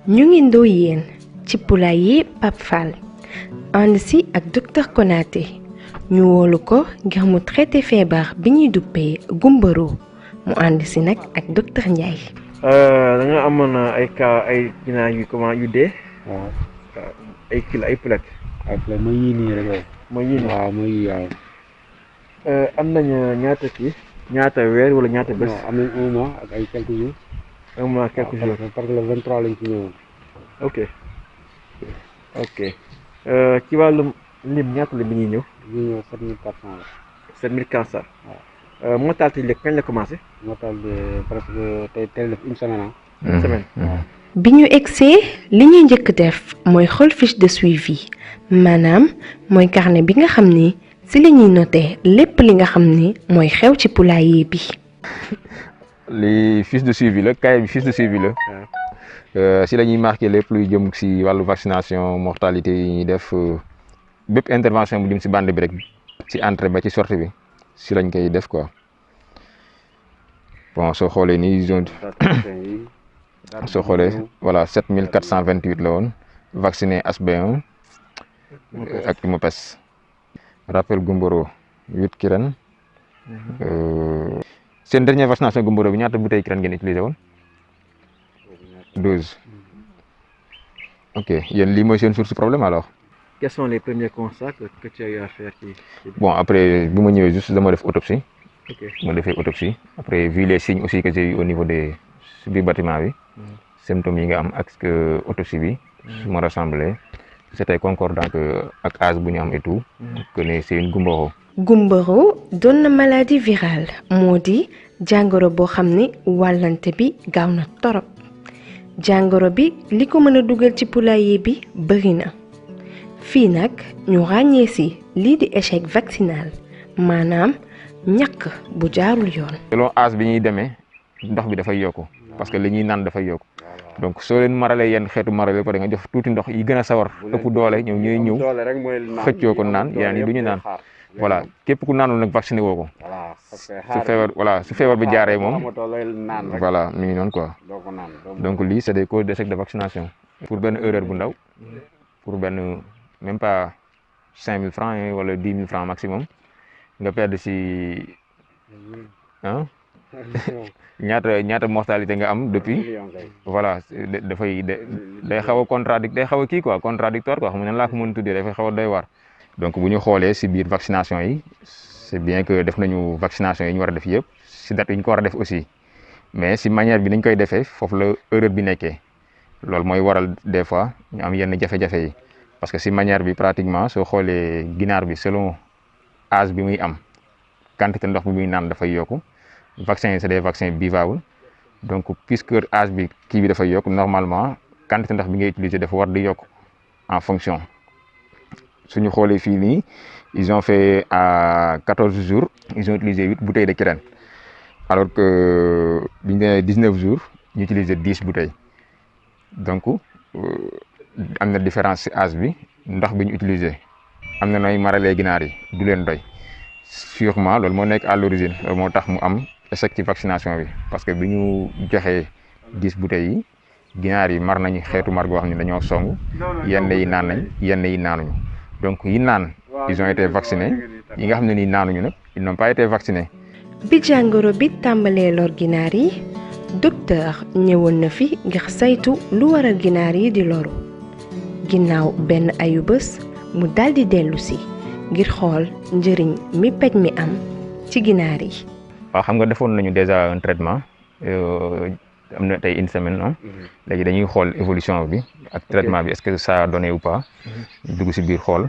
ñu ngi Ndoyeen ci poulailler Pape Fall ànd si ak docteur Konaté ñu woolu ko ngir mu traité feebar bi ñuy duppee gumbaro mu ànd si nag ak docteur Ndiaye. da nga amoon ay cas ay ginaar yu comment yu dee. waaw ay kilo ay poulet. ay poulet mooy yii nii rek. mooy yii nii waaw mooy yii waaw. am nañu ñaata kii. ñaata weer wala ñaata bés. am nañ 1 mois ak ay quelques jours. 1 mois quelques jours. parce que le 23 lañ ci ñëwoon. ok ci wàllum lim ñaata la bi ñuy ñëw. ñu ñëw 7400 la. 7400. waaw mortalité léegi kañ la commencé. mortalité presque tey def une semaine une semaine. bi ñu egsee li ñuy njëkk def mooy xool fiche de suivi maanaam mooy carnet bi nga xam ni si la ñuy noté lépp li nga xam ni mooy xew ci poulailler bi. li fiche de suivi la cahier bi fiche de suivi la. si la ñuy marqué lépp luy jëm si wàllu vaccination mortalité yi ñuy def bépp intervention bu jëm si bande bi rek si entrée ba ci sortie bi si lañ koy def quoi bon soo xoolee nii zone soo xoolee voilà 7428 la woon vacciné HB1 ak Mopes rappel gumboro 8 kiren seen dernière vaccination gumboro bi ñaata bouteille kiren ngeen utilisé woon 12. Ok, yéen lii mooy seen source problème alors. Quels sont les premiers constats que tu as eu à faire Bon, après, bi ma ñëwee juste dama def autopsie. Ok. ma defee autopsie. Après, vu les signes aussi que j'ai eu au niveau des du bâtiment bi. symptômes yi nga am ak autopsie bi. su ma rassemblé c'était concordant que ak âge bu ñu am et tout. que ne c'est une gumboro. gumbaro doon na maladie virale moo di jàngoro boo xam ne wàllante bi gaaw na torop. jàngoro bi li ko mën a dugal ci poulailler bi bëri na fii nag ñu ràññee si lii di échec vaccinal maanaam ñàkk bu jaarul yoon. selon âge bi ñuy demee ndox bi dafay yokku parce que li ñuy naan dafay yokku donc soo leen maralee yenn xeetu marale pare nga jox tuuti ndox yi gën a sawar ëpp doole ñoom ñooy ñëw xëccoo ko naan yeneen yi du ñu naan voilà képp ku naanul nag vacciné woo ko su feebar bi jaaree moom voilà mi ngi noonu quoi donc lii c'est des causes d'échec de vaccination pour benn erreur bu ndaw pour benn même pas 5000 francs wala 10 000 francs maximum nga perdre si ah ñaata mortalité nga am depuis voilà dafay day xaw a day xaw a kii quoi contradictoire quoi xam ne laa ko mën tuddee dafay xaw a doy waar. donc bu ñu xoolee si biir vaccination yi c'est bien que def nañu vaccination yi ñu war a def yëpp si date yi ñu ko war a def aussi mais si manière bi nañ koy defee foofu la erreur bi nekkee loolu mooy waral des fois ñu am yenn jafe-jafe yi parce que si manière bi pratiquement soo xoolee ginaar bi selon âge bi muy am quantité ndox bi muy naan dafay yokku vaccin yi c'est des vaccins bivalents donc puisque âge bi kii bi dafay yokk normalement quantité ndox bi ngay utiliser dafa war di yokk en fonction. suñu xoolee fii nii ils ont fait à 14 jours ils ont utilisé 8 bouteilles de kirène alors que bi ñu nee 19 jours ñu utiliser 10 bouteilles donc am na différence ci âge bi ndox bi ñu utiliser am na nooy maralee ginaar yi du leen doy sûrement loolu moo nekk à l'origine loolu moo tax mu am échec ci vaccination bi parce que bi ñu joxee 10 bouteilles yi ginaar yi mar nañu xeetu mar goo xam ne dañoo song yenn yi naan nañ yenn yi naanuñu. donc yi naan ils ont été vaccinés yi nga xam ne nii naanuñu nag ils n'ont pas été vaccinés. bi jàngoro bi tàmbalee lor ginaar yi docteur ñëwoon na fi ngir saytu lu waral ginaar yi di loru ginnaaw benn ayu bés mu daldi dellu si ngir xool njëriñ mi paj mi am ci ginaar yi. waaw xam nga defoon nañu déjà un traitement am na tey une semaine non léegi dañuy xool évolution bi ak traitement bi est-ce que ça a donné ou pas dugg si biir xool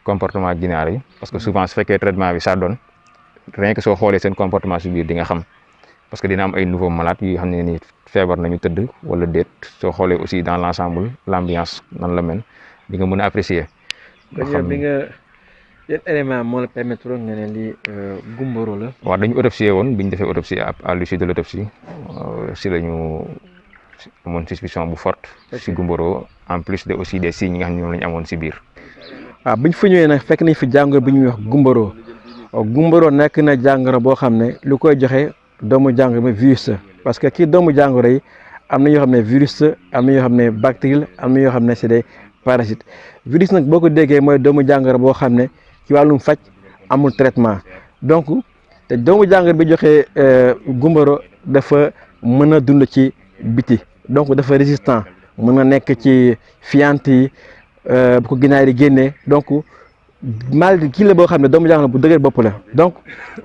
comportement ginaar yi parce que souvent su fekkee traitement bi ça donne rien que soo xoolee seen comportement si biir di nga xam parce que dina am ay nouveaux malades yi xam ne ni feebar nañu tëdd wala déet soo xoolee aussi dans l'ensemble l'ambiance nan la mel di nga mën a apprécier. bi nga yan élément moo la permettre nga ne lii gumboro la. waaw dañu autopsié woon bi ñu defee autopsie à l'issue de l'autopsie si lañu amoon suspicion bu forte si gumboro en plus de aussi des signes yi nga xam ne ñoom la ñu amoon si biir. waaw bi ñu fa ñëwee nag fekk nañ fi jàngoro bi ñuy wax gumboro gumboro nekk na jàngoro boo xam ne lu koy joxe doomu jàngoro bi virus parce que kii doomu jàngoro yi am na yoo xam ne virus am na yoo xam ne bactérie am na yoo xam ne c'est des parasites virus nag boo ko déggee mooy doomu jàngoro boo xam ne ci wàllum faj amul traitement donc te doomu jàngoro bi joxe gumboro dafa mën a dund ci biti donc dafa résistant mën na nekk ci fiante yi bu ko ginaar yi génnee donc maladie kii la boo xam ne doomu jàngoro bu dëgër bopp la donc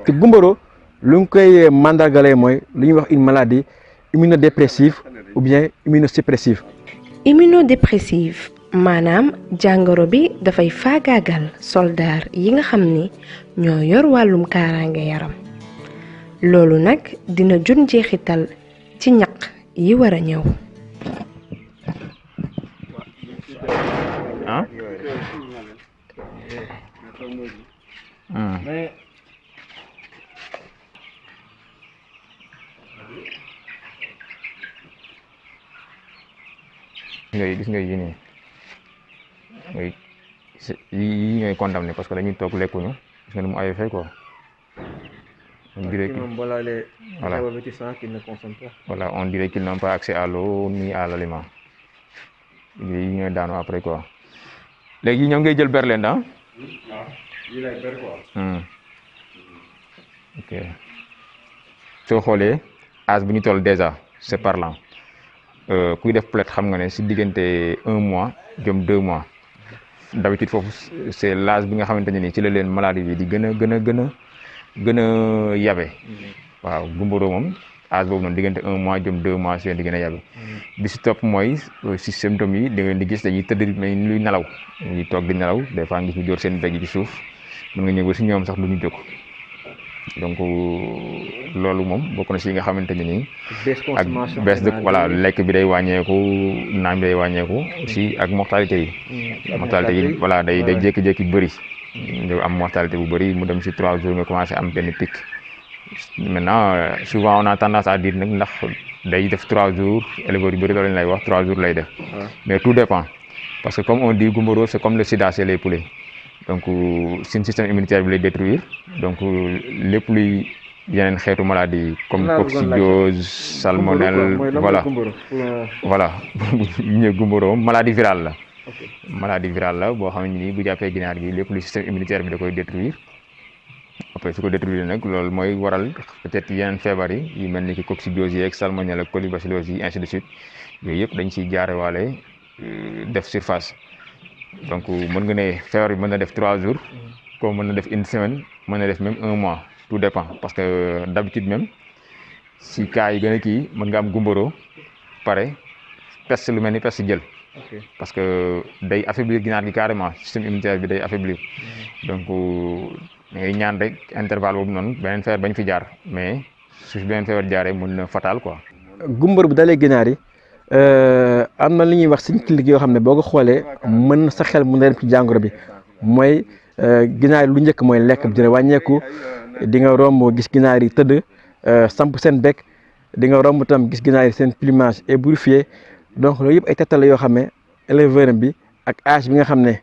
te gumboro lu ñu koy mandargalee mooy lu ñuy wax une maladie immunodépressive ou bien immunosuppressive. immunodépressive maanaam jàngoro bi dafay faagaagal soldaar yi nga xam ni ñoo yor wàllum kaaraange yaram loolu nag dina jur njeexital ci ñaq yi war a ñëw. gis nga yii nii yi ñooy condamné parce que dañuy toog lekkuñu gis nga ni mu ayee fay quoi. On dirait que voilà on dirait qu'ils n'ont pas accès à l'eau ni à l'aliment yi ñooy daanu après quoi. léegi ñoom ngay jël berlende ah. ok soo xoolee âge bu ñu toll déjà c'est parlant. kuy def plainte xam nga ne si diggante 1 mois jëm 2 mois d'habitude foofu c'est l'âge bi nga xamante ne nii ci la leen maladie bi di gën a yabe waaw gumboro moom âge boobu noonu diggante 1 mois jëm 2 mois si leen di gën a yabe bi si topp mooy si symptômes yi da ngeen di gis dañuy tëdd mais luy nelaw ñuy toog di nelaw des fois ngis ñu jóor seen begg ci suuf mën nga ñëw ba si ñoom sax du ñu jóg donc loolu moom bokk na si nga xamante ne nii ak baisse de voilà lekk bi day wàññeeku naan bi day wàññeeku aussi ak mortalité yi voilà day jékki-jékki bëri nga am mortalité bu bëri mu dem si 3 jours nga commencé am benn pic maintenant souvent on a tendance à dire nag ndax day def 3 jours éleveurs yu bëri loolu lañ lay wax 3 jours lay def mais tout dépend parce que comme on dit gumboro c'est comme le sida chez les poulets donc seen système immunitaire bi lay détruire donc lépp luy yeneen xeetu maladie comme coccidiose salmonelle voilà ñu gumboro maladie virale la maladie virale la boo xam ne nii bu jàppee ginaar gi lépp luy système immunitaire bi da koy détruire après su ko détruire nag loolu mooy waral peut-être yeneen feebar yi yu mel ni ki coccidiose yi ak salmonelle ak colibacillose yi ainsi de suite yooyu yëpp dañ ciy jaarewaale def surface. donc mën nga ne feebar bi mën na def 3 jours comme mën na def 1 semaine mën na def même 1 mois tout dépend parce que d'habitude même si cas yi gën a kii mën nga am gumboro pare peste lu mel ni peste jël parce que day affaiblir ginaar gi carrément système immunitaire bi day affaiblir donc da ngay ñaan rek intervalle boobu noonu beneen feebar bañ fi jaar mais su beneen feebar jaaree mën na fatal quoi. gumboro bu dalee ginaar yi am na li ñuy wax signe clinique yoo xam ne boo ko xoolee mën na sa xel mën na dem ci jàngoro bi mooy ginaar yi lu njëkk mooy lekk bi dina wàññeeku di nga romb gis ginaar yi tëdd samp seen bec di nga romb tam gis ginaar yi seen plumage ébouriffé donc loolu yëpp ay tegtal la yoo xam ne éleveur bi ak âge bi nga xam ne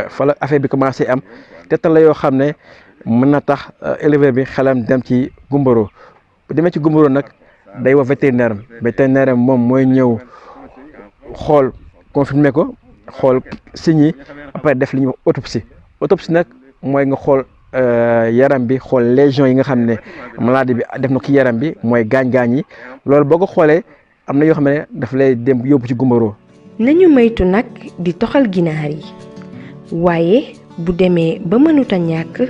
fa la affaire bi commencé am tegtal la yoo xam ne mën na tax éleveur bi xelam dem ci gumboro bu demee ci gumboro nag day wax vétérinaire moom mooy ñëw xool confirmer ko xool signes yi après def li ñuy wax autopsie nag mooy nga xool yaram bi xool lésions yi nga xam ne maladie bi def na ko yaram bi mooy gaañ-gaañ yi loolu boo ko xoolee am na yoo xam ne daf lay dem yóbbu ci gumboro. nañu moytu nag di toxal ginaar yi waaye bu demee ba mënuta ñàkk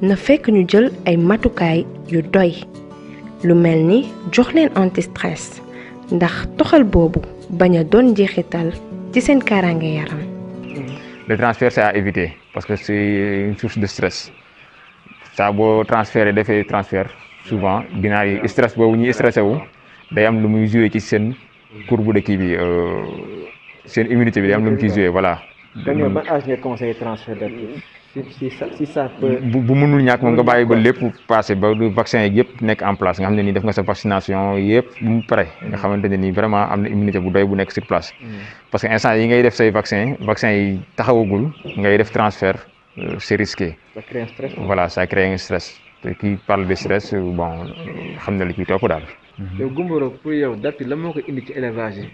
na fekk ñu jël ay matukaay yu doy lu mel ni jox leen anti-stress ndax toxal boobu bañ a doon njeexital ci seen kaaraange yaram. Le transfert c'est à éviter parce que c'est une source de stress saa boo transféré defee transfert souvent ginaar yi stress boobu ñuy stressé wu day am lu muy joué ci seen courbe de kii bi seen immunité bi day am lu mu ciy joué voilà. ban âge ngay conseillé transfert si ça peut. bu mënul ñàkk moom nga bàyyi ba lépp passé ba vaccin yi yëpp nekk en place nga xam ne nii def nga sa vaccination yëpp bu mu pare nga xamante ne nii vraiment am na immunité bu doy bu nekk sur place parce que instant yi ngay def say vaccin yi taxawagul ngay def transfert c'est risqué. Ça crée un stress. Voilà, ça crée un stress. Qui parle de stress bon xam na li ciy topp daal. yow Gumboro pour yow date bi lan moo ko indi ci élevage yi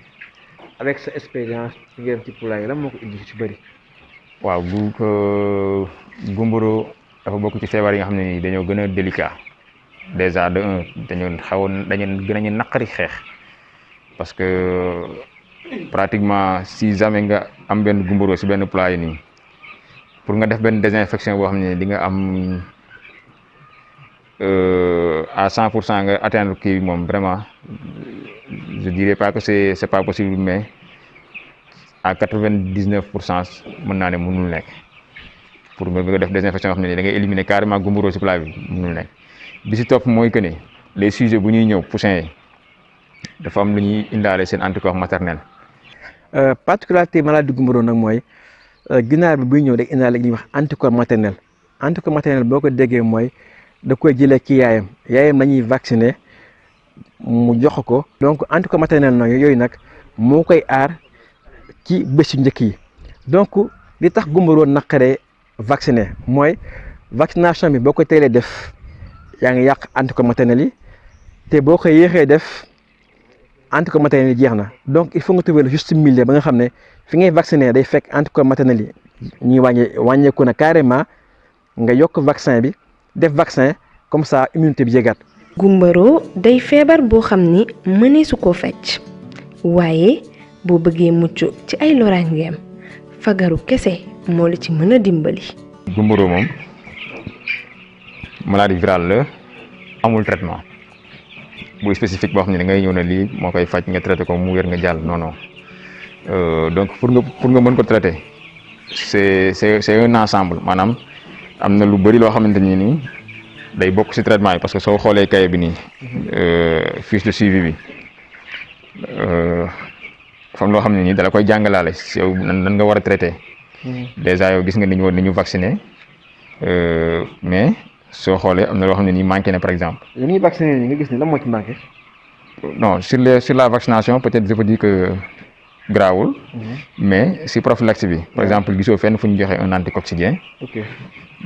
avec sa expérience ci ngeen ci poulailler lan moo ko indi ci bëri. waaw Gumboro dafa bokk ci feebar yi nga xam ne nii dañoo gën a délicat déjà de un dañu gën a ñu naqari xeex parce que pratiquement si jamais nga am benn Gumboro si benn poulailler nii pour nga def benn désinfection boo xam ne di nga am à 100% nga atteindre kii moom vraiment je dirais pas que c'est pas possible mais à 99% mën naa ne mënul nekk pour nga def désinfection yoo xam ne da ngay éliminer carrément Gumboro si plat bi mënul nekk bi si topp mooy que ne les sujets bu ñuy ñëw poussins yi dafa am lu ñuy indaale seen anticorps maternel. particularité maladie Gumboro nag mooy ginaar bi buy ñëw day indaale li ñuy wax anticorps maternel boo ko déggee mooy da koy jëlee ci yaayam lañuy vacciner mu jox ko donc anticorps maternel nag yooyu nag moo koy aar ci bés yu njëkk yi donc li tax Gumboro naqaree vacciné mooy vaccination bi boo ko teelee def yaa ngi yàq anticorps maternel yi te boo ko yéexee def anticorps maternel yi jeex na donc il faut nga trouver le juste milieu ba nga xam ne fi ngay vacciner day fekk anticorps maternel yi ñuy wàññeeku na carrément nga yokk vaccin bi def vaccin comme ça immunité bi yéegaat. Gumboro day feebar boo xam ni mëneesu koo fecc waaye boo bëggee mucc ci ay loraangeem fagaru kese moo la ci mën a dimbali. Gumboro moom maladie virale la amul traitement bu spécifique boo xam ne da ngay ñëw ne lii moo koy faj nga traité ko mu wér nga jàll non donc pour nga mën ko traiter c'est un ensemble maanaam am na lu bëri loo xamante ni nii day bokk ci traitement yi parce que soo xoolee cahier bi nii fiche de suivi bi fam loo xam ne nii dala koy jàngalaale si yow nan nga war a traiter déjà yow gis nga ni ñu vacciner mais soo xoolee am na loo xam ne nii manqué na par exemple. li ñuy vacciner nii nga gis ni lan moo ci manqué. non sur la vaccination peut-être je peux dire que grawul mais si prophylaxie bi par exemple gisoo fenn fu ñu joxe un anticoccydien. ok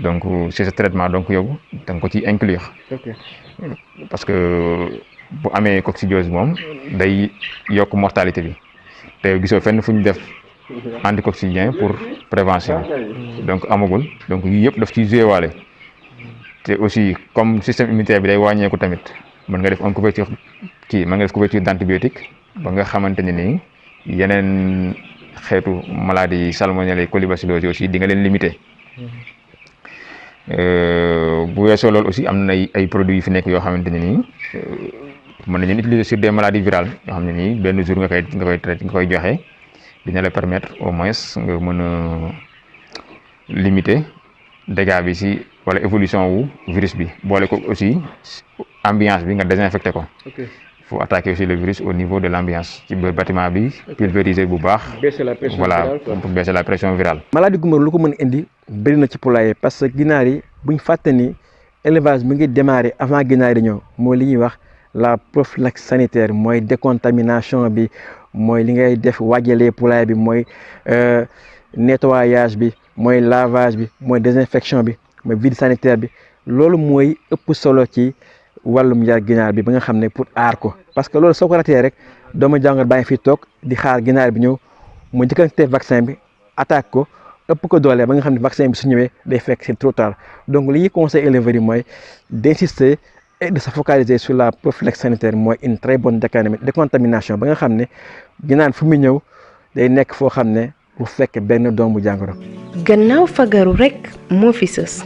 donc c'est ce traitement donc yow da nga ko ci inclure. ok parce que bu amee coccygiose moom day yokk mortalité bi te gisoo fenn fu ñu def anticoccydien pour prévention donc amagul donc yii yëpp daf ciy joué waale te aussi comme système immunitaire bi day wàññeeku tamit mën nga def couverture d'antibiotique ba nga xamante ne nii yeneen xeetu maladie salmonelle colibacillose aussi di nga leen limiter. bu weesoo loolu aussi am na ay produits yu fi nekk yoo xamante ne nii mën nañu utiliser sur des maladies virales yoo xam ne nii benn jour nga koy joxe dina la permettre au moins nga mën a limiter dégâts bi si wala évolution wu virus bi boole ko aussi ambiance bi nga désinfecté ko. ok faut attaquer aussi le virus au niveau de l'ambiance ci biir bâtiment bi pulvériser bu baax. baisser la pression virale voilà pour baisser la pression virale. maladie Gumboro lu ko mën a indi bëri na ci poulailler parce que ginaar yi buñ fàtte ni élevage mi ngi démarrer avant ginaar yi ñëw mooy li ñuy wax la prophylaxie sanitaire mooy décontamination bi mooy li ngay def wàjjalee poulailler bi mooy nettoyage bi mooy lavage bi mooy désinfection bi mooy vide sanitaire bi loolu mooy ëpp solo ci wàllum yar ginaar bi ba nga xam ne pour aar ko parce que loolu soo ko ratee rek doomu jàngoro baa ngi fi toog di xaar ginaar bi ñëw mu njëkkante vaccin bi attaque ko ëpp ko doole ba nga xam ne vaccin bi su ñëwee day fekk c'est trop tard donc li ñuy conseil éleveurs yi mooy d'insister et de se focaliser sur la prophylaxie sanitaire mooy une très bonne décontamination ba nga xam ne ginaar fu mu ñëw day nekk foo xam ne bu fekk benn doomu jàngoro. gannaaw fagaru rekk moo fi sës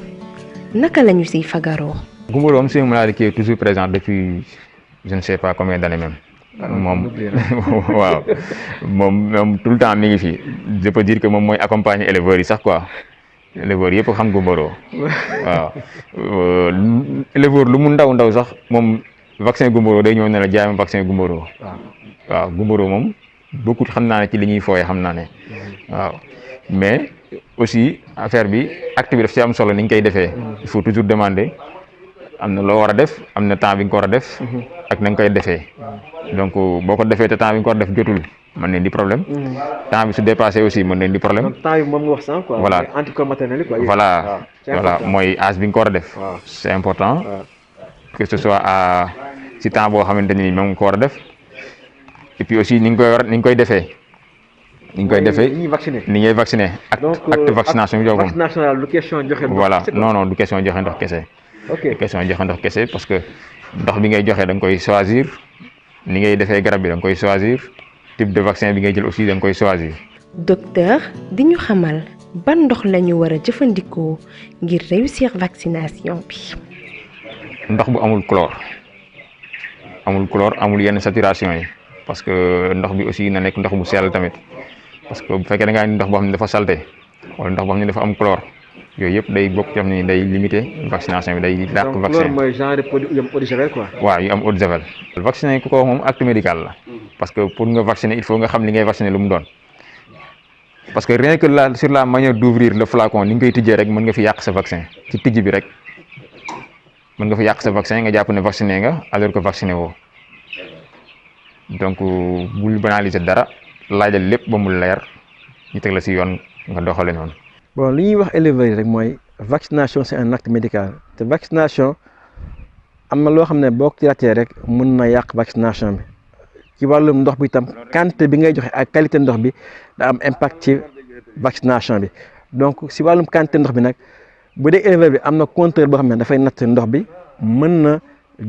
naka lañu siy fagaroo. Gumboro c'est une maladie qui est toujours présente depuis je ne sais pas combien d'années même. moom waaw moom tout le temps mi ngi fi je peux dire que moom mooy accompagner éleveurs yi sax quoi éleveurs yëpp xam Gumboro waaw éleveur lu mu ndaw sax moom vaccin Gumboro day ñëw ne la jaay ma vaccin Gumboro waaw Gumboro moom beaucoup xam naa ne ci li ñuy fooyee xam naa ne waaw mais aussi affaire bi acte bi daf ci am solo ni ñu koy defee il faut toujours demander am na loo war a def am na temps bi nga ko war a def ak na nga koy defee donc boo ko defee te temps bi nga ko war a def jotul mën nañ di problème temps bi su dépassé aussi mën nañ di problème. temps bi moom nga wax sànq quoi. voilà anticorps maternel quoi. voilà mooy âge bi nga ko war a def. c'est important que ce soit à si temps boo xamante ni moom nga ko war a def et puis aussi ni nga koy defee. ni ngay vacciner acte vaccination bi jox vaccination du question joxe ndox. voilà non du question joxe ndox kese. ok question joxe ndox kese parce que ndox bi ngay joxe da nga koy choisir ni ngay defee garab bi da nga koy choisir type de vaccin bi ngay jël aussi da nga koy choisir. docteur di ñu xamal ban ndox la ñu war a jëfandikoo ngir réussir vaccination bi. ndox bu amul chlore amul yenn saturation yi parce que ndox bi aussi na nekk ndox bu sell tamit. parce que bu fekkee da ngaa ndox boo xam ne dafa salté wala ndox boo xam ne dafa am chlore yooyu yëpp day bokk ci xam ne day limiter vaccination bi day dàq vaccin. donc chlore mooy genre produit yu am eau de javel quoi. waaw yu am eau de javel. vacciner ku ko wax moom acte médical la parce que pour nga vacciner il faut nga xam li ngay vacciner lu mu doon parce que rien que sur la manière d'ouvrir le flacon ni nga koy tijjee rek mën nga fi yàq sa vaccin ci tijji bi rek mën nga fi yàq sa vaccin nga jàpp ne vacciné nga alors que vacciné woo donc bul banaliser dara. laajal lépp ba mu leer ñu teg la ci yoon nga doxale noonu. bon li ñuy wax éleveurs yi rek mooy vaccination c'est un acte médical te vaccination am na loo xam ne boo ko ci ratee rek mën na yàq vaccination bi ci wàllum ndox bi itam quantité bi ngay joxe ak qualité ndox bi da am impact ci vaccination bi donc si wàllum quantité ndox bi nag bu dee éleveur bi am na compteur boo xam ne dafay natt ndox bi mën na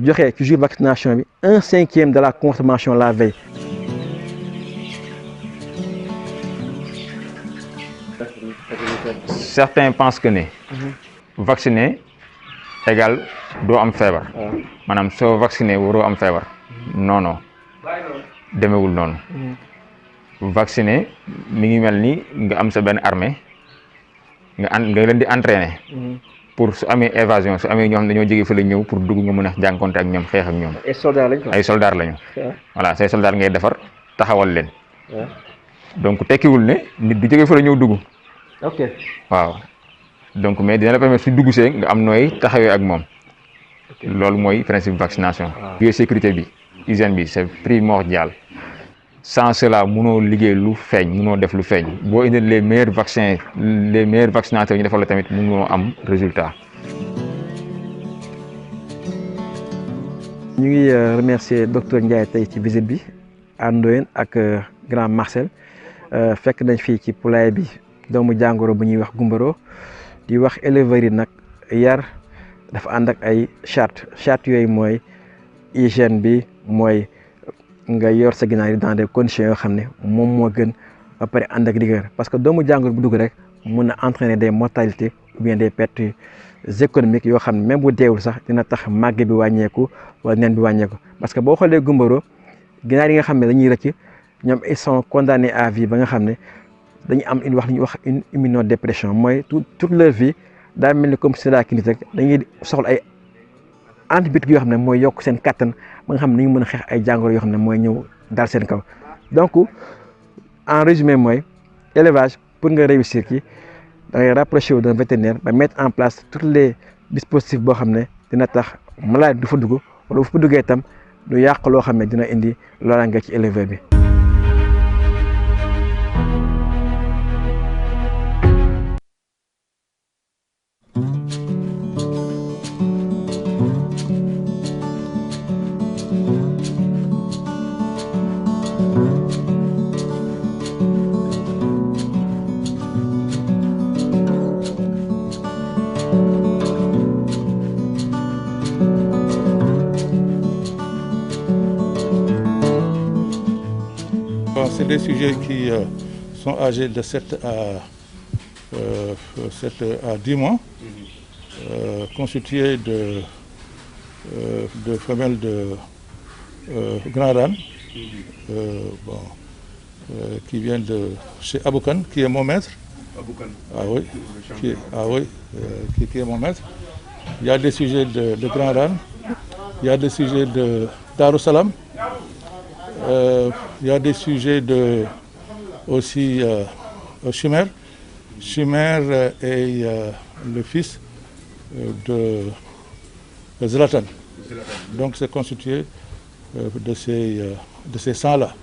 joxe ci jour vaccination bi 1/5 de la consommation la veille. Certains pensent que ne vacciner égal doo am feebar maanaam soo vacciner waroo am feebar non demewul noonu vacciner mi ngi mel ni nga am sa benn armée nga leen di entraîner pour su amee évasion su amee ñoo xam ne dañoo jógee fa la ñëw pour dugg nga mën a jànkonte ak ñoom xeex ak ñoom ay soldats lañu voilà say soldats ngay defar taxawal leen donc tekkiwul ne nit du jógee fa la ñëw dugg. ok waaw donc mais dina la permettre su dugg see nga am nooy taxawee ak moom loolu mooy principe vaccination. biosécurité bi hygiène bi c'est primordial sans cela mënoo liggéey lu feeñ mënoo def lu feeñ boo indil les meilleurs vaccins les meilleurs vaccinateurs ñu defal la tamit mënoo am résultat. ñu ngi remercier docteur Ndiaye tey ci visite bi à Ndoyène ak Grand Marcel fekk nañ fii ci poulailler bi. doomu jàngoro bu ñuy wax gumbaro di wax éleveurs yi nag yar dafa ànd ak ay charte yooyu mooy hygiène bi mooy nga yor sa ginaar yi dans des conditions yoo xam ne moom moo gën ba pare ànd ak rigueur parce que doomu jàngoro bu dugg rek mun na entraîner des mortalités ou bien des pertes économiques yoo xam ne même bu deewul sax dina tax màgg bi wàññeeku wala nen bi wàññeeku parce que boo xoolee gumbaro ginaar yi nga xam ne dañuy rëcc ñoom ils sont condamnés à vie ba nga xam ne dañu am li ñuy wax une immunodépression mooy toute leur vie daa mel ni comme sida clinique rek dañuy soxla ay antibiotiques yoo xam ne mooy yokk seen kattan ba nga xam ne dañu mën a xeex ay jàngoro yoo xam ne mooy ñëw daal seen kaw donc en résumé mooy élevage pour nga réussir ci da ngay rapproché wu d'un vétérinaire ba mettre en place tous les dispositifs boo xam ne dina tax maladie du fa dugg wala bu fa duggee itam du yàq loo xam ne dina indi loraange ci éleveur bi. C'est des sujets qui sont âgés de 7 à 10 mois, constitués de femelles de Grand Rane, qui viennent de chez Aboukan, qui est mon maître. Ah oui, qui est mon maître. Il y a des sujets de Grand Rane, il y a des sujets de Darussalam. Il y a des sujets aussi Chimère. Chimère est le fils de Zlatan. Donc c'est constitué de ces sangs-là.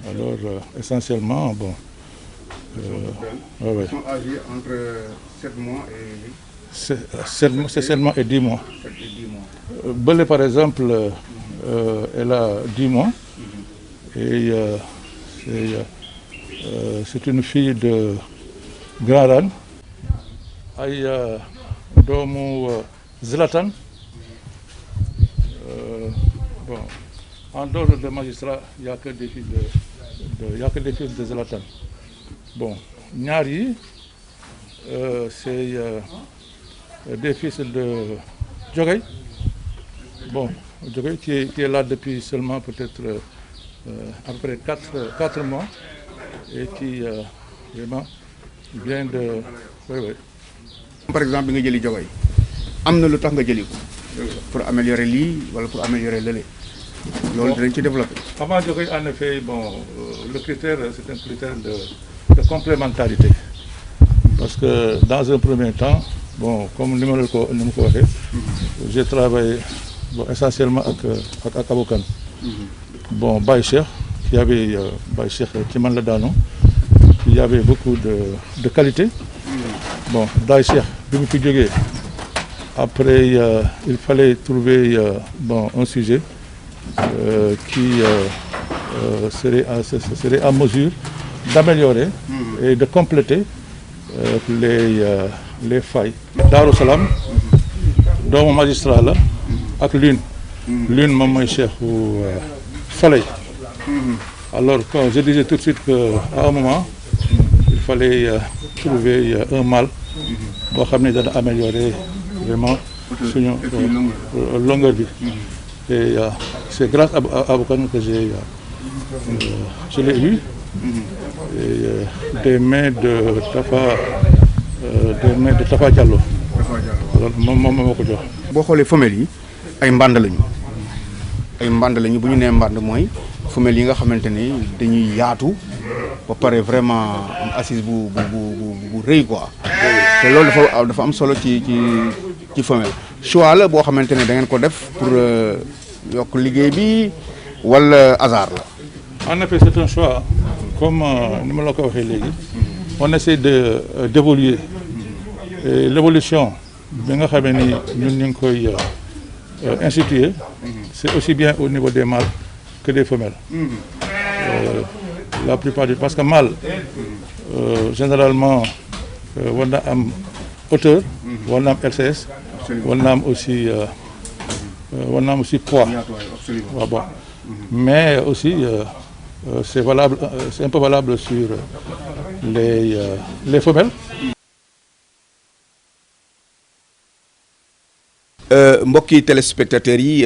Alors essentiellement, Ils sont âgés entre 7 mois c'est seulement et 10 mois. Belé, par exemple, elle a 10 mois et c'est une fille de Grand Rane. Ay doomu Zlatan. Bon, en dehors de magistrat, il n'y a que des filles de Zlatan. Bon, ñaar yi c'est des fils de Djogay. Bon, Djogay qui est là depuis seulement peut-être à peu près 4 mois et qui vraiment vient de... Oui. Par exemple, nga jëli Djogay am na lu tax nga jëli ko pour améliorer lii wala pour améliorer lële loolu dinañ ci développer. Avant Djogay, en effet, bon, le critère, c'est un critère de complémentarité. Parce que dans un premier temps, bon, comme ni ma ko waxee, j'ai travaillé essentiellement avec Aboukan. Bon, Baye Cheikh, qui avait Baye Cheikh Timan Ladano, il y avait beaucoup de qualité. Bon, Baye Cheikh, après il fallait trouver un sujet qui serait en mesure d'améliorer et de compléter les failles. Darou Salam, doomu magistrat la ak Lune moom mooy Cheikh ou Soleil. Alors quand je disais tout de suite qu'à un moment il fallait trouver un mâle boo xam ne dana améliorer vraiment suñu longueur bi. Et c'est grâce à Aboukan que je l'ai eu. Et des mains de Tafa Diallo. Alors moom moo ko jox. boo xoolee femelles yi ay mbànd lañu bu ñu nee mbànd mooy femelles yi nga xamante ne dañuy yaatu ba pare vraiment am assise bu rëy quoi. te loolu dafa am solo ci femelle. choix la boo xamante ne da ngeen ko def pour yokk liggéey bi wala hasard la. En effet, c'est un choix. Comme ni ma la ko waxee léegi, on essaie d'évoluer. Et l'évolution bi nga xamee ni ñun ñu ngi koy instituer, c'est aussi bien au niveau des mâles que des femelles. La plupart du parce que mâle généralement war na am hauteur, war na am LCS, war na am aussi poids. waaw bon. Mais aussi c'est valable, c'est un peu valable sur les femelles. mbokki téléspectateurs yi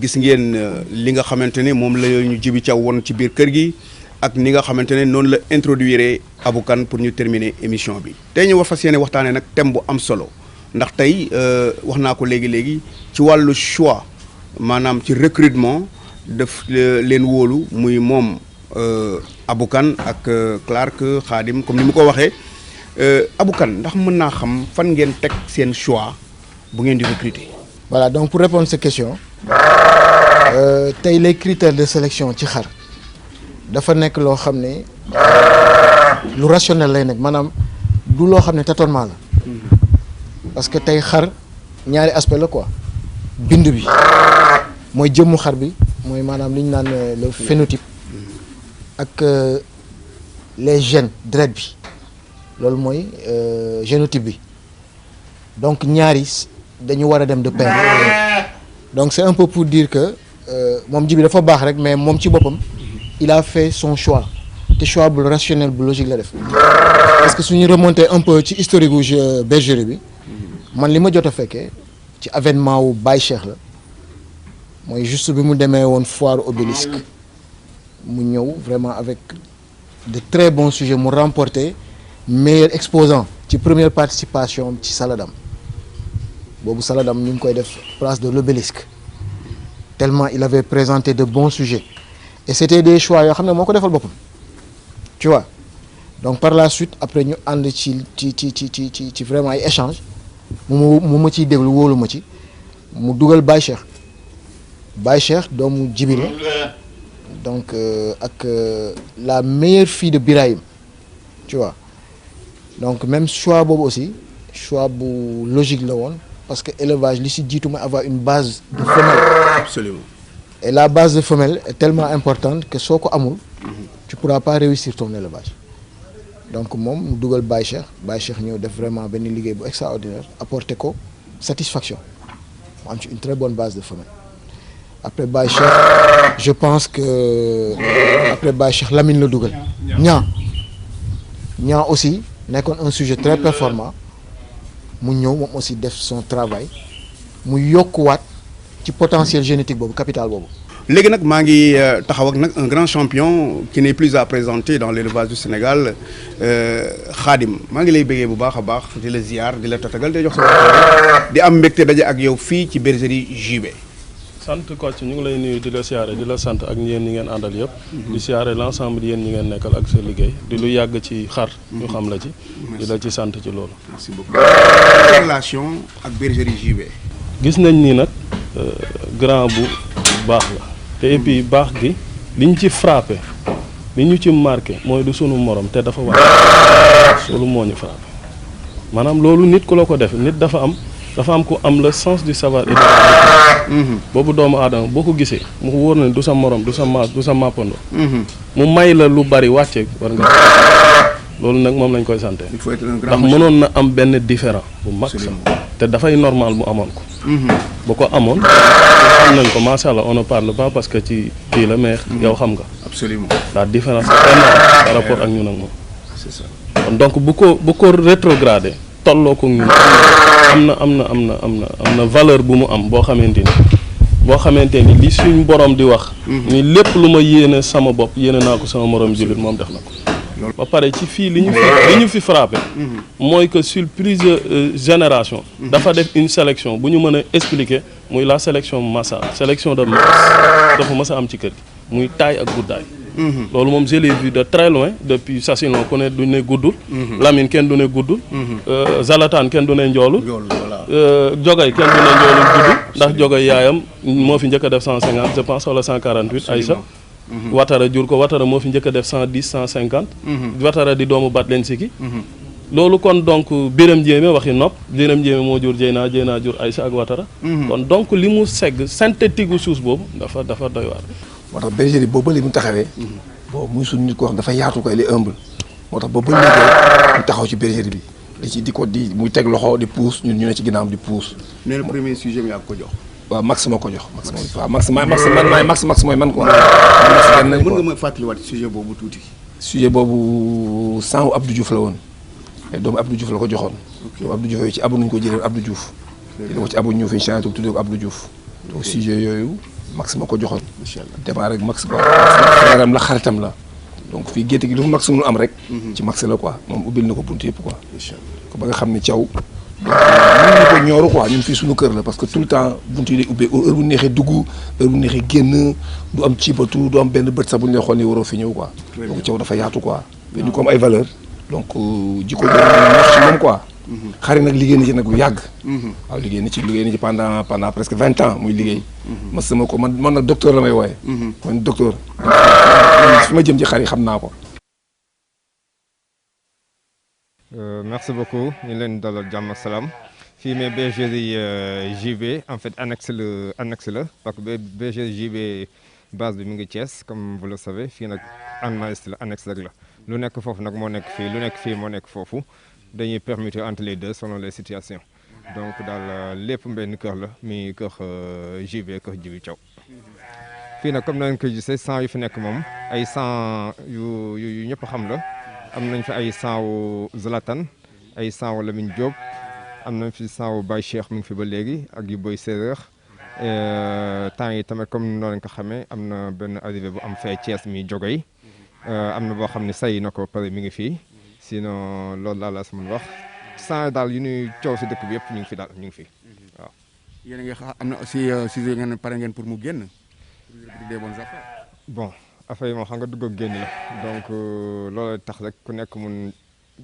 gis ngeen li nga xamante ne moom la ñu Djiby Thiaw woon ci biir kër gi ak ni nga xamante ne noonu la introduire Aboukan pour ñu terminer émission bi. tey ñu war fas yéene waxtaanee nag thème bu am solo ndax tey wax naa ko léegi ci wàllu choix maanaam ci recrutement def leen wóolu muy moom Aboukan ak Clark Khadim comme ni mu ko waxee Aboukan ndax mën naa xam fan ngeen teg seen choix bu ngeen di recruter. Voilà, donc pour répondre à cette question, les critères de sélection ci xar dafa nekk loo xam ne lu rationnel lay nekk maanaam du loo xam ne tâtonnement la parce que tey xar ñaari aspect la quoi bind bi mooy jëmmu xar bi mooy maanaam li ñu naan le phénotype ak les gènes deret bi loolu mooy génotype bi donc ñaari dañu war a dem de pair donc c'est un peu pour dire que moom Djiby dafa baax rek mais moom ci boppam il a fait son choix te choix bu rationnel bu logique la def parce que suñu remonter un peu ci historique gu bergerie bi man li ma jot a fekkee ci avènement wu Baye Cheikh la mooy juste bi mu demee woon foire Obélisque mu ñëw vraiment avec de très bons sujets mu remporter meilleur exposant ci première participation ci Saladam boobu Saladam ñu ngi koy def place de l'Obélisque tellement il avait présenté de bons sujets et c'était des choix yoo xam ne moo ko defal boppam tu vois donc par la suite après ñu ànd ci vraiment ay échange mu ma ciy déglu wóolu ma ci mu dugal Baye Cheikh doomu Djiby la donc ak la meilleure fille de Birahim tu vois donc même choix boobu aussi choix bu logique la woon parce que élevage li si jiitu mooy avoir une base de femelle. Absolument. Et la base de femelle est tellement importante que soo ko amul tu pourras pas réussir ton élevage. Donc moom mu dugal Baye Cheikh ñëw def vraiment benn liggéey bu extraordinaire apporter ko satisfaction mu am ci une très bonne base de femelle. Après Baye Cheikh je pense que après Baye Cheikh Lamine la dugal ñaa aussi nekkoon un sujet très performant mu ñëw moom aussi def son travail mu yokkuwaat ci potentiel génétique boobu capital boobu. léegi nag maa ngi taxaw ak nag un grand champion qui n'est plus à présenter dans l'élevage du Sénégal Khadim maa ngi lay bëggee bu baax a baax di la ziar di la tatagal di jox sa waxtaan di am mbégte daje ak yow fii ci bergerie JB. sant Kocc ñu ngi lay nuyu di la siyaare di la sant ak yéen ñi ngeen àndal yëpp. di siyaare l'ensemble yéen ñi ngeen nekkal ak sa liggéey di lu yàgg ci xar. ñu xam la ci. di la ci sant ci loolu. merci beaucoup. relation ak bergerie JB. gis nañ ni nag grand bu baax la te et puis baax gi liñ ci frappé li ñu ci marqué mooy du sunu morom te dafa war loolu moo ñu frappé maanaam loolu nit ku la ko def nit dafa am ku am le sens du savoir et boobu doomu aadama boo ko gisee mu wóor na du sa morom du sa maas du sa mappando mu may la lu bari wàcce war nga loolu nag moom lañ koy santé ndax mënoon na am benn différent bu mag sax te dafay normal mu amoon ko bu ko amoon xam nañ ko macha allah on ne parle pas parce que ci kii la mais yow xam nga absolument la différence est énorme par rapport ak ñun ak moom c'est ça kon donc bu ko rétrogradé tolloo ko ñun am na valeur bu mu am boo xamante ni li suñ borom di wax ni lépp lu ma yéene sama bopp yéene naa ko sama morom jullit moom def na ko ba pare ci fii li ñu fi frappé mooy que sur plusieurs générations dafa def une sélection bu ñu mën a expliquer muy la sélection massa sélection de masse dafa mës a am ci kër gi muy taille ak guddaay loolu moom je l'ai vu de très loin depuis Sassilon ku ne du ne guddul Lamine kenn du ne guddul Zalatan kenn du ne njoolu Jogay kenn du ne njoolu guddul ndax Jogay yaayam moo fi njëkk a def 150 je pense wala 148 Aïcha Watara jur ko Watara moo fi njëkk a def 110 150 Watara di doomu bat leen siki loolu kon donc Biram Jéeme waxi nopp Biram Jéeme moo jur Jeyna jur Aïcha ak Watara kon donc li mu segg synthétique gu suus boobu dafa doy waar moo tax bergerie boobu li mu taxawee boobu muy suñu nit koo xam dafa yaatu ko il est humble moo tax boobu léegi mu taxaw ci bergerie bi di muy teg loxo di puus ñun ñu ne ci ginnaawam di puus. nee na premier sujet bi yaa ko jox. waaw Max moo ko jox. Max mooy man quoi. mën nga ma fàttaliwaat sujet boobu tuuti. sujet boobu sang Abdou Diouf la woon doomu Abdou Diouf la ko joxoon. doomu Abdou Diouf yooyu ci Abdou nañu ko jëlee Abdou Diouf. di ko ci Abdou Diouf yi changé tuddee ko Abdou Diouf. donc sujet yooyu Max moo ko joxoon. macha allah démarré rek Max quoi. frèram la xaritam la. donc fii gétt gi lu mu Max mu am rek. ci Max la quoi moom ubbil na ko buntu yëpp quoi. incha allah ko ba nga xam ne Thiaw. ñun ñu ko ñooru quoi ñun fii suñu kër la parce que tout le temps buntu yi day ubbee heure bu neexee dugg heure bu neexee génn du am ciibatu du am benn bët sax bu ñu lay xool ni waroo fi ñëw quoi. donc Thiaw dafa yaatu quoi. mais ñu ko am ay valeur donc jikko jooju ñor ci moom quoi. xari nag liggéey na ci nag lu yàgg. waaw liggéey na ci pendant presque 20 ans muy liggéey. ma sama ko man nag docteur la may wooye. man docteur. fi ma jëm ci xar yi xam naa ko. merci beaucoup ñu leen dalal jàmm ak salaam fii mais bergerie JB en fait annexe la parce que bergerie JB base bi mu ngi Thiès comme vous le savez fii nag annexe rek la lu nekk foofu nag moo nekk fii lu nekk fii moo nekk foofu dañuy permuter entre les deux selon les situations donc daal lépp benn kër la mi kër JB kër Djibi Thiaw fii nag comme na ngeen ko gisee sang yu fi nekk moom ay sang yu ñëpp xam la am nañ fi ay sang wu Zlatan ay sang wu Lamine Diop am nañ fi sang wu Baye Cheikh mu ngi fi ba léegi ak yu boy séeréer temps yi tamit comme noonu lañ ko xamee am na benn arrivé bu am fee Thiès mi Jogay am na boo xam ne say na ko pare mi ngi fii sinon loolu daal la si mën wax sang daal yu ñuy coow si dëkk bi yëpp ñu ngi fi daal ñu ngi fi waaw. yéen a ngi xam am na aussi sujet ngeen pare ngeen pour mu génn des bonnes affaires. bon affaire yi moom xam nga dugg ak génn la donc loolu tax rek ku nekk mun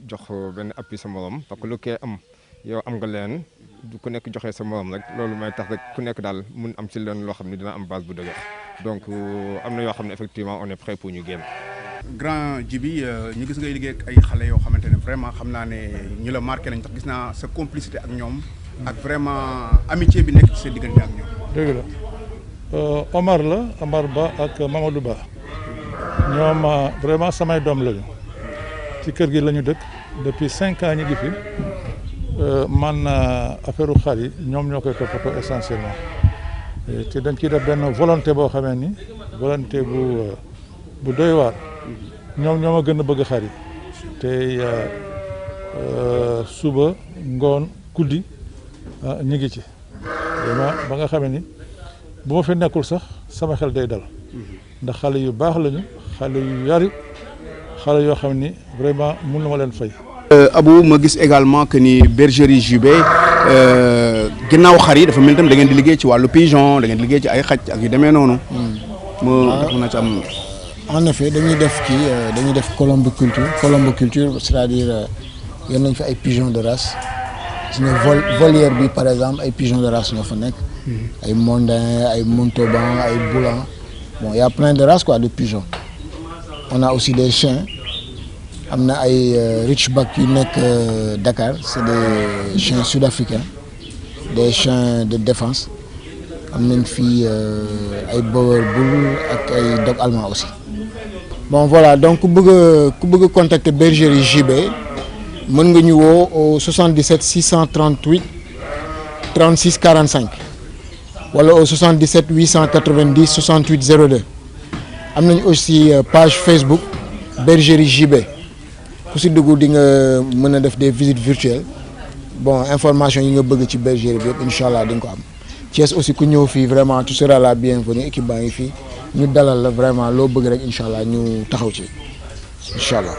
jox benn appui sa morom parce que lu kee am yow am nga leen du ku nekk joxee sa morom rek loolu may tax rek ku nekk daal mun am ci leen loo xam ne dina am base bu dëgër donc am na yoo xam ne effectivement on est prêt pour ñu génn. grand Djibi ñu gis ngay liggéey ak ay xale yoo xamante ne vraiment xam naa ne ñu la marqué lañ tax gis naa sa complicité ak ñoom ak vraiment amitié bi nekk ci sa diggante ak ñoom. dëgg la Omar Ba ak Mamadou Ba ñoom vraiment samay doom lañu ci kër gi la ñu dëkk depuis 5 ans ñu ngi fi man affaire u xar yi ñoom ñoo koy toppatoo essentiellement te dañ ciy def benn volonté boo xamee ni volonté bu doy waar ñoom ñoo ma gën a bëgg xar yi te suba ngoon guddi ñu ngi ci vraiment ba nga xamee ni bu ma fi nekkul sax sama xel day dal ndax xale yu baax lañu xale yu yari xale yoo xam ni vraiment mun na ma leen fay. Abou ma gis également que ni bergerie JB ginnaaw xar yi dafa mel tam da ngeen di liggéey ci wàllu pigeon da ngeen di liggéey ci ay xaj ak yu demee noonu. mun na ci am. en effet dañuy def colomboculture c'est-à-dire yor nañ fi ay pigeons de race suñu volière bi par exemple ay pigeons de race ñoo fa nekk. ay mondain ay montauban ay boulan bon y a plein de races quoi de pigeons. On a aussi des chiens am na ay Ridgeback yu nekk Dakar c'est des chiens sud-africains des chiens de défense am nañ fii ay Boer Bull ak ay dog allemand aussi. Bon voilà donc ku bëgg a contacter bergerie JB mën nga ñu woo au 77 638 36 45 wala au 77 890 68 02. am nañ aussi page Facebook bergerie JB ku si dugg di nga mën a def des visites virtuelles bon information yi nga bëgg ci bergerie bi yëpp incha allah di nga ko am Thiès aussi ku ñëw fii vraiment tu seras la bienvenue équipe baa ngi fii ñu dalal la vraiment loo bëgg rek incha allah ñu taxaw ci incha allah.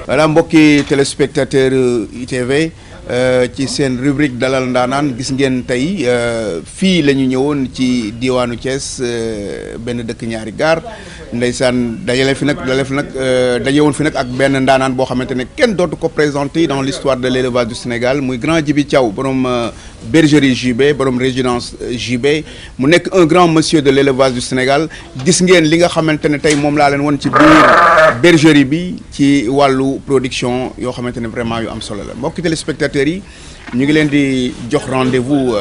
voilà mbokki téléspectateur ITV ci seen rubrique dalal ndaanaan gis ngeen tey fii la ñu ñëwoon ci diwaanu Thiès benn dëkk ñaari gaar ndeysaan daje woon fi nag ak benn ndaanaan boo xamante ne kenn dootu ko présenté dans l'histoire de l'élevage du Sénégal muy grand Djibi Thiaw borom bergerie JB borom résidence JB mu nekk un grand monsieur de l'élevage du Sénégal gis ngeen li nga xamante ne tey moom laa leen woon ci biir bergerie bi ci wàllu production yoo xamante ne vraiment yu am solo la mbokki téléspectateurs yi ñu ngi leen di jox rendez-vous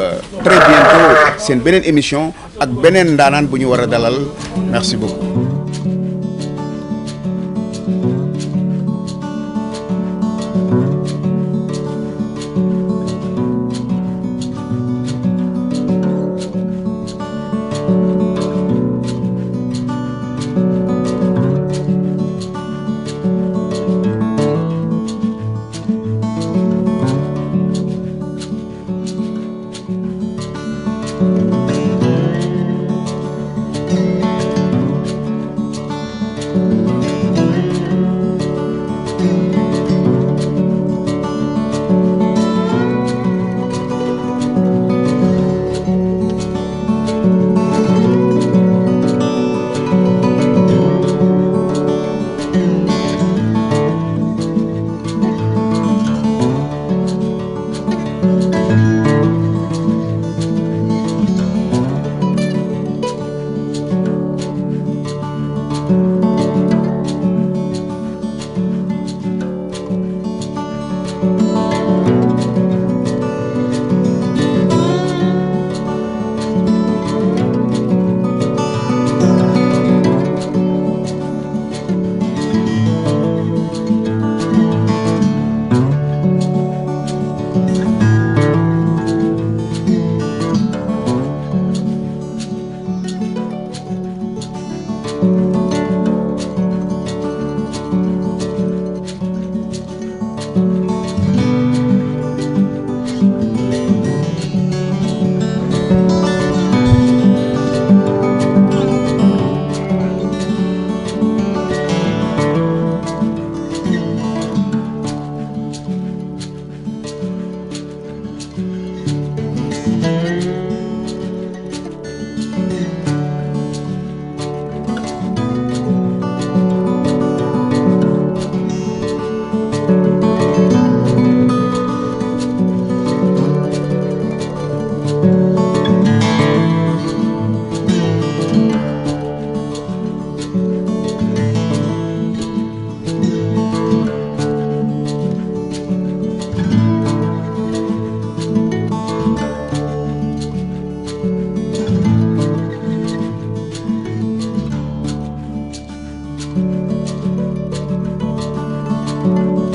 très bientôt seen beneen émission ak beneen ndaanaan bu ñu war a dalal merci beaucoup. Thank you.